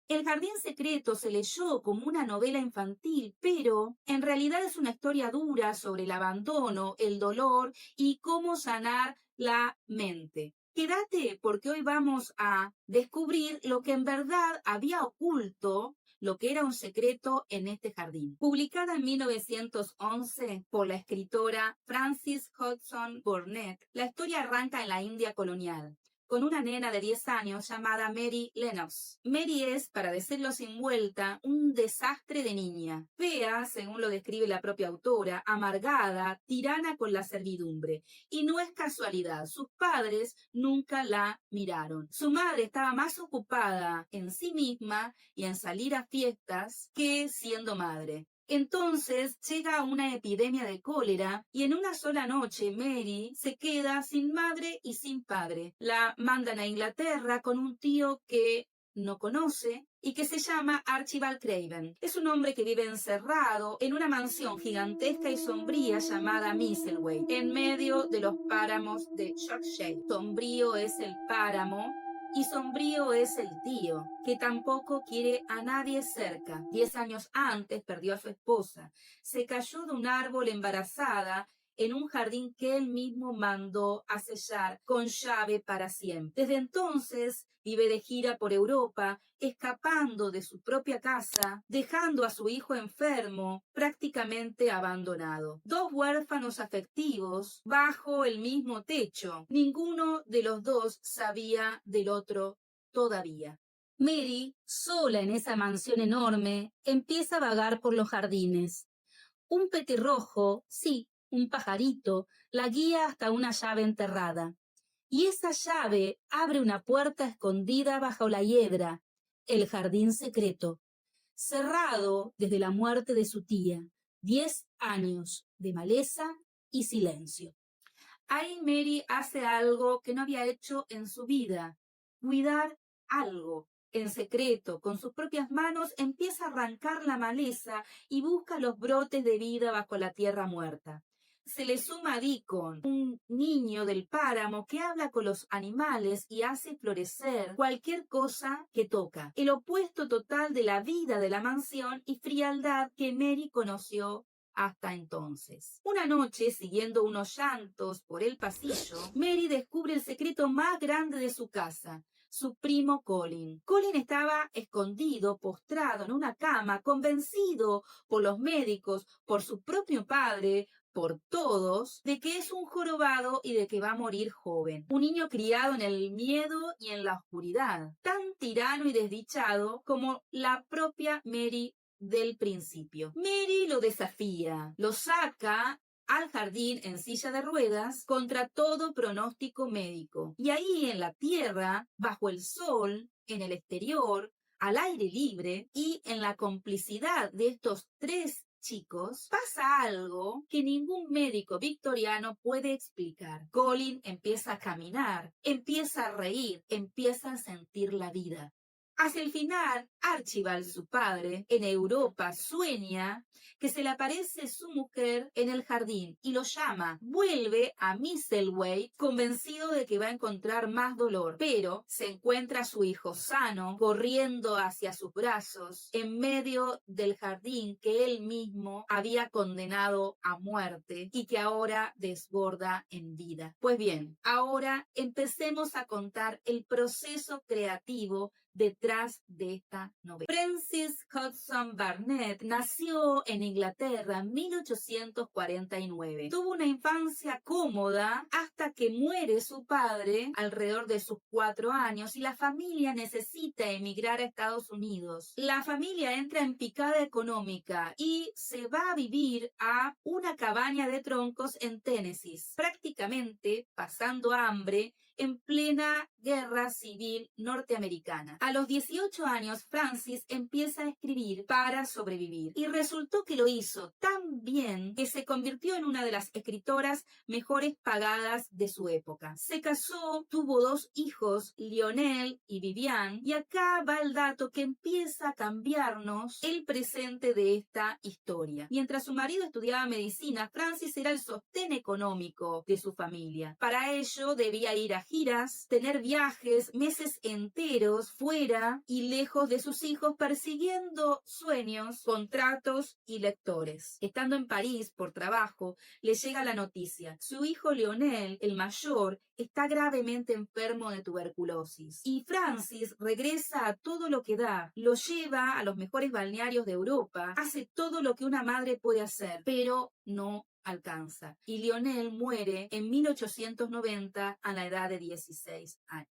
El jardín secreto se leyó como una novela infantil, pero en realidad es una historia dura sobre el abandono, el dolor y cómo sanar la mente. Quédate porque hoy vamos a descubrir lo que en verdad había oculto, lo que era un secreto en este jardín. Publicada en 1911 por la escritora Frances Hodgson Burnett, la historia arranca en la India colonial, con una nena de 10 años llamada Mary Lennox. Mary es, para decirlo sin vuelta, un desastre de niña. Fea, según lo describe la propia autora, amargada, tirana con la servidumbre. Y no es casualidad, sus padres nunca la miraron. Su madre estaba más ocupada en sí misma y en salir a fiestas que siendo madre. Entonces llega una epidemia de cólera y en una sola noche Mary se queda sin madre y sin padre. La mandan a Inglaterra con un tío que no conoce y que se llama Archibald Craven. Es un hombre que vive encerrado en una mansión gigantesca y sombría llamada Misselthwaite, en medio de los páramos de Shropshire. Sombrío es el páramo y sombrío es el tío, que tampoco quiere a nadie cerca. 10 años antes perdió a su esposa. Se cayó de un árbol embarazada en un jardín que él mismo mandó a sellar con llave para siempre. Desde entonces vive de gira por Europa, escapando de su propia casa, dejando a su hijo enfermo, prácticamente abandonado. Dos huérfanos afectivos bajo el mismo techo. Ninguno de los dos sabía del otro todavía. Mary, sola en esa mansión enorme, empieza a vagar por los jardines. Un petirrojo, sí, un pajarito, la guía hasta una llave enterrada. Y esa llave abre una puerta escondida bajo la hiedra, el jardín secreto, cerrado desde la muerte de su tía. 10 años de maleza y silencio. Ahí Mary hace algo que no había hecho en su vida, cuidar algo. En secreto, con sus propias manos, empieza a arrancar la maleza y busca los brotes de vida bajo la tierra muerta. Se le suma a Deacon, un niño del páramo que habla con los animales y hace florecer cualquier cosa que toca. El opuesto total de la vida de la mansión y frialdad que Mary conoció hasta entonces. Una noche, siguiendo unos llantos por el pasillo, Mary descubre el secreto más grande de su casa. Su primo Colin. Colin estaba escondido, postrado en una cama, convencido por los médicos, por su propio padre, por todos, de que es un jorobado y de que va a morir joven. Un niño criado en el miedo y en la oscuridad, tan tirano y desdichado como la propia Mary del principio. Mary lo desafía, lo saca al jardín en silla de ruedas contra todo pronóstico médico. Y ahí en la tierra, bajo el sol, en el exterior, al aire libre y en la complicidad de estos tres chicos, pasa algo que ningún médico victoriano puede explicar. Colin empieza a caminar, empieza a reír, empieza a sentir la vida. Hacia el final, Archibald, su padre, en Europa, sueña que se le aparece su mujer en el jardín y lo llama. Vuelve a Misselthwaite convencido de que va a encontrar más dolor, pero se encuentra a su hijo sano, corriendo hacia sus brazos, en medio del jardín que él mismo había condenado a muerte y que ahora desborda en vida. Pues bien, ahora empecemos a contar el proceso creativo detrás de esta novela. Frances Hodgson Burnett nació en Inglaterra en 1849. Tuvo una infancia cómoda hasta que muere su padre alrededor de sus 4 años y la familia necesita emigrar a Estados Unidos. La familia entra en picada económica y se va a vivir a una cabaña de troncos en Tennessee, prácticamente pasando hambre en plena guerra civil norteamericana. A los 18 años, Frances empieza a escribir para sobrevivir y resultó que lo hizo tan bien que se convirtió en una de las escritoras mejores pagadas de su época. Se casó, tuvo 2 hijos, Lionel y Vivian, y acá va el dato que empieza a cambiarnos el presente de esta historia. Mientras su marido estudiaba medicina, Frances era el sostén económico de su familia. Para ello debía ir a giras, tener viajes, meses enteros fuera y lejos de sus hijos, persiguiendo sueños, contratos y lectores. Estando en París por trabajo, le llega la noticia. Su hijo Lionel, el mayor, está gravemente enfermo de tuberculosis. Y Francis regresa a todo lo que da, lo lleva a los mejores balnearios de Europa, hace todo lo que una madre puede hacer, pero no alcanza. Y Lionel muere en 1890 a la edad de 16 años.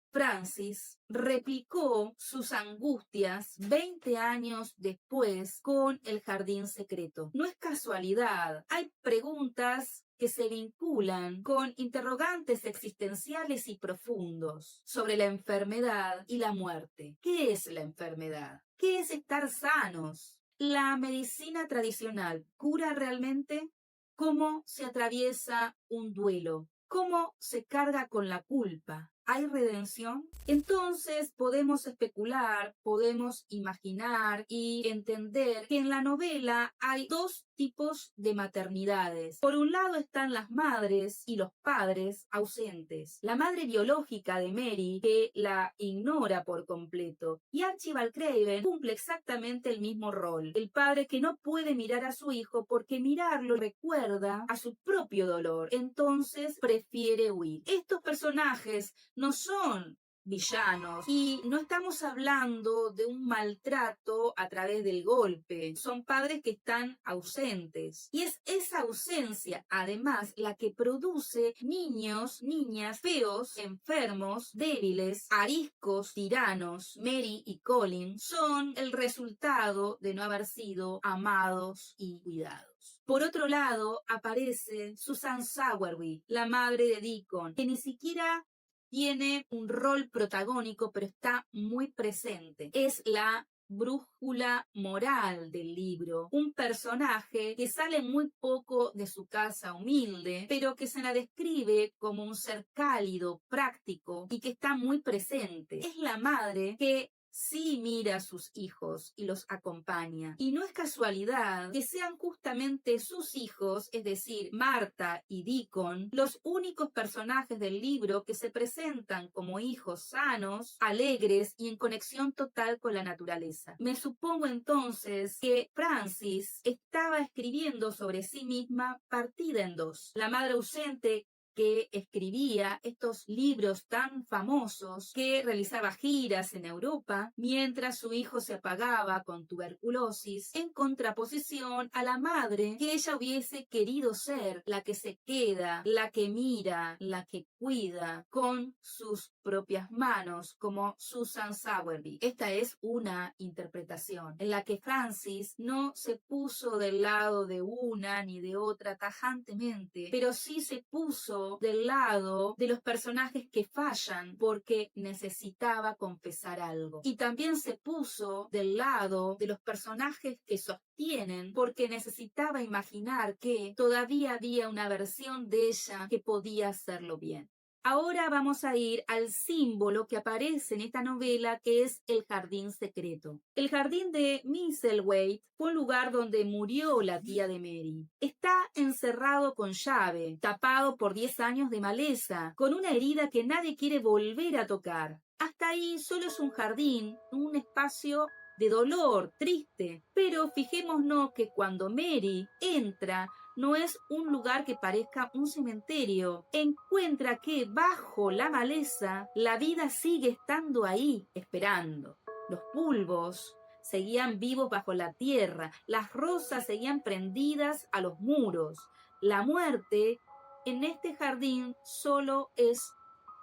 Francis replicó sus angustias 20 años después con El Jardín Secreto. No es casualidad, hay preguntas que se vinculan con interrogantes existenciales y profundos sobre la enfermedad y la muerte. ¿Qué es la enfermedad? ¿Qué es estar sanos? ¿La medicina tradicional cura realmente? ¿Cómo se atraviesa un duelo? ¿Cómo se carga con la culpa? ¿Hay redención? Entonces podemos especular, podemos imaginar y entender que en la novela hay dos tipos de maternidades. Por un lado están las madres y los padres ausentes. La madre biológica de Mary, que la ignora por completo. Y Archibald Craven cumple exactamente el mismo rol. El padre que no puede mirar a su hijo porque mirarlo recuerda a su propio dolor. Entonces prefiere huir. Estos personajes no son villanos y no estamos hablando de un maltrato a través del golpe. Son padres que están ausentes y es esa ausencia además la que produce niños, niñas feos, enfermos, débiles, ariscos, tiranos. Mary y Colin son el resultado de no haber sido amados y cuidados. Por otro lado, aparece Susan Sowerby, la madre de Deacon, que ni siquiera tiene un rol protagónico, pero está muy presente. Es la brújula moral del libro, un personaje que sale muy poco de su casa humilde, pero que se la describe como un ser cálido, práctico y que está muy presente. Es la madre que sí mira a sus hijos y los acompaña. Y no es casualidad que sean justamente sus hijos, es decir, Marta y Deacon, los únicos personajes del libro que se presentan como hijos sanos, alegres y en conexión total con la naturaleza. Me supongo entonces que Francis estaba escribiendo sobre sí misma partida en dos. La madre ausente que escribía estos libros tan famosos, que realizaba giras en Europa, mientras su hijo se apagaba con tuberculosis, en contraposición a la madre que ella hubiese querido ser, la que se queda, la que mira, la que cuida con sus propias manos, como Susan Sowerby. Esta es una interpretación en la que Francis no se puso del lado de una ni de otra tajantemente, pero sí se puso del lado de los personajes que fallan porque necesitaba confesar algo. Y también se puso del lado de los personajes que sostienen porque necesitaba imaginar que todavía había una versión de ella que podía hacerlo bien. Ahora vamos a ir al símbolo que aparece en esta novela, que es el jardín secreto. El jardín de Misselthwaite fue un lugar donde murió la tía de Mary. Está encerrado con llave, tapado por 10 años de maleza, con una herida que nadie quiere volver a tocar. Hasta ahí solo es un jardín, un espacio de dolor, triste. Pero fijémonos que cuando Mary entra, no es un lugar que parezca un cementerio. Encuentra que bajo la maleza la vida sigue estando ahí, esperando. Los bulbos seguían vivos bajo la tierra, las rosas seguían prendidas a los muros. La muerte en este jardín solo es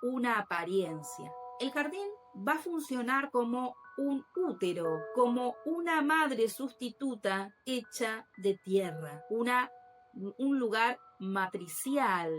una apariencia. El jardín va a funcionar como un útero, como una madre sustituta hecha de tierra, un lugar matricial,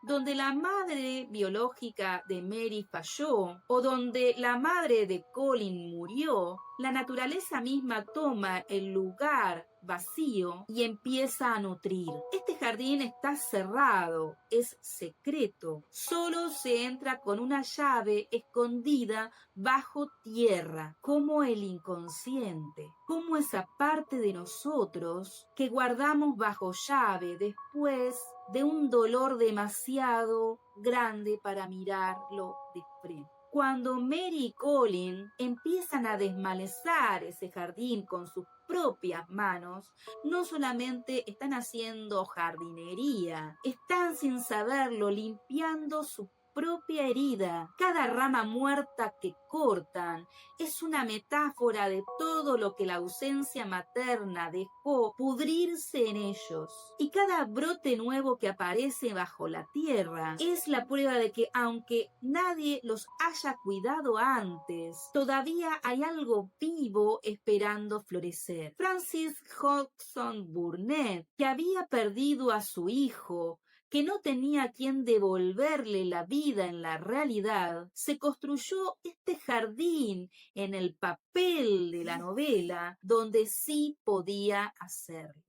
donde la madre biológica de Mary falló o donde la madre de Colin murió. La naturaleza misma toma el lugar vacío y empieza a nutrir. Este jardín está cerrado, es secreto. Solo se entra con una llave escondida bajo tierra, como el inconsciente, como esa parte de nosotros que guardamos bajo llave después de un dolor demasiado grande para mirarlo de frente. Cuando Mary y Colin empiezan a desmalezar ese jardín con sus propias manos, no solamente están haciendo jardinería, están sin saberlo limpiando su propia herida. Cada rama muerta que cortan es una metáfora de todo lo que la ausencia materna dejó pudrirse en ellos. Y cada brote nuevo que aparece bajo la tierra es la prueba de que aunque nadie los haya cuidado antes, todavía hay algo vivo esperando florecer. Francis Hodgson Burnett, que había perdido a su hijo, que no tenía a quien devolverle la vida en la realidad, se construyó este jardín en el papel de la novela donde sí podía hacerlo.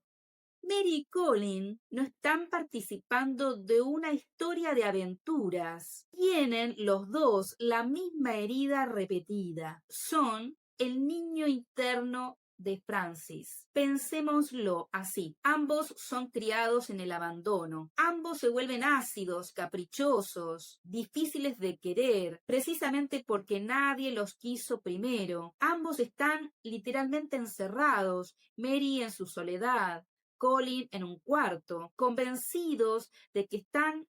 Mary y Colin no están participando de una historia de aventuras. Tienen los dos la misma herida repetida. Son el niño interno de Francis. Pensémoslo así. Ambos son criados en el abandono. Ambos se vuelven ácidos, caprichosos, difíciles de querer, precisamente porque nadie los quiso primero. Ambos están literalmente encerrados, Mary en su soledad, Colin en un cuarto, convencidos de que están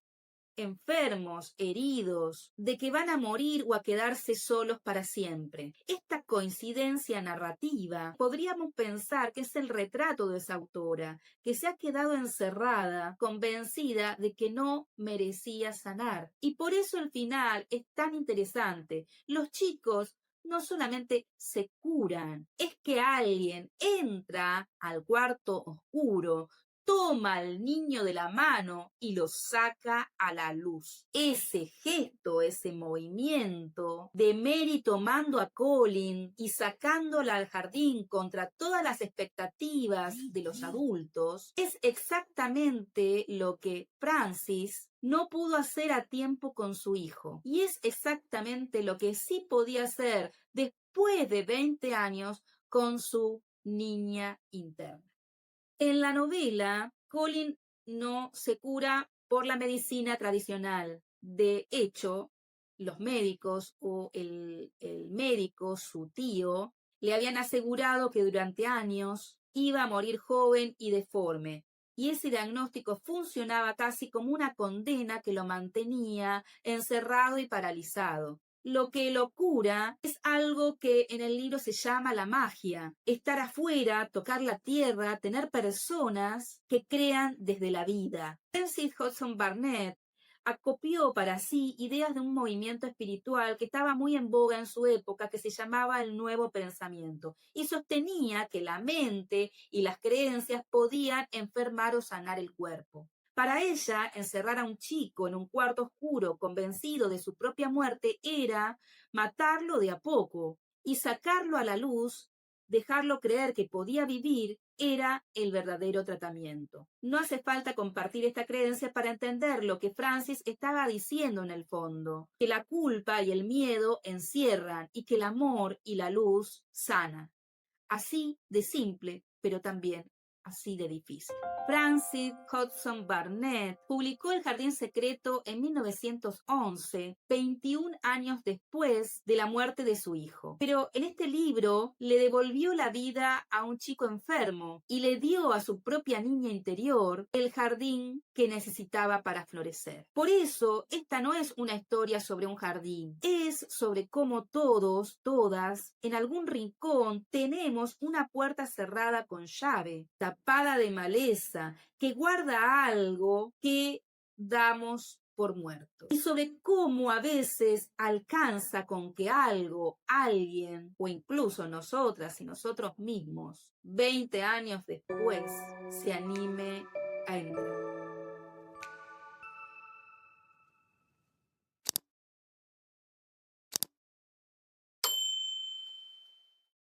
enfermos, heridos, de que van a morir o a quedarse solos para siempre. Esta coincidencia narrativa podríamos pensar que es el retrato de esa autora, que se ha quedado encerrada, convencida de que no merecía sanar. Y por eso el final es tan interesante. Los chicos no solamente se curan, es que alguien entra al cuarto oscuro, toma al niño de la mano y lo saca a la luz. Ese gesto, ese movimiento de Mary tomando a Colin y sacándola al jardín contra todas las expectativas de los adultos, es exactamente lo que Francis no pudo hacer a tiempo con su hijo. Y es exactamente lo que sí podía hacer después de 20 años con su niña interna. En la novela, Colin no se cura por la medicina tradicional. De hecho, los médicos o el médico, su tío, le habían asegurado que durante años iba a morir joven y deforme. Y ese diagnóstico funcionaba casi como una condena que lo mantenía encerrado y paralizado. Lo que lo cura es algo que en el libro se llama la magia. Estar afuera, tocar la tierra, tener personas que crean desde la vida. Francis Hodgson Burnett acopió para sí ideas de un movimiento espiritual que estaba muy en boga en su época, que se llamaba el Nuevo Pensamiento, y sostenía que la mente y las creencias podían enfermar o sanar el cuerpo. Para ella, encerrar a un chico en un cuarto oscuro, convencido de su propia muerte, era matarlo de a poco y sacarlo a la luz, dejarlo creer que podía vivir, era el verdadero tratamiento. No hace falta compartir esta creencia para entender lo que Francis estaba diciendo en el fondo, que la culpa y el miedo encierran y que el amor y la luz sanan. Así de simple, pero también así de difícil. Francis Hodgson Burnett publicó El Jardín Secreto en 1911, 21 años después de la muerte de su hijo. Pero en este libro le devolvió la vida a un chico enfermo y le dio a su propia niña interior el jardín que necesitaba para florecer. Por eso, esta no es una historia sobre un jardín, es sobre cómo todos, todas, en algún rincón tenemos una puerta cerrada con llave, tapada de maleza, que guarda algo que damos por muerto. Y sobre cómo a veces alcanza con que algo, alguien, o incluso nosotras y nosotros mismos, 20 años después, se anime a entrar.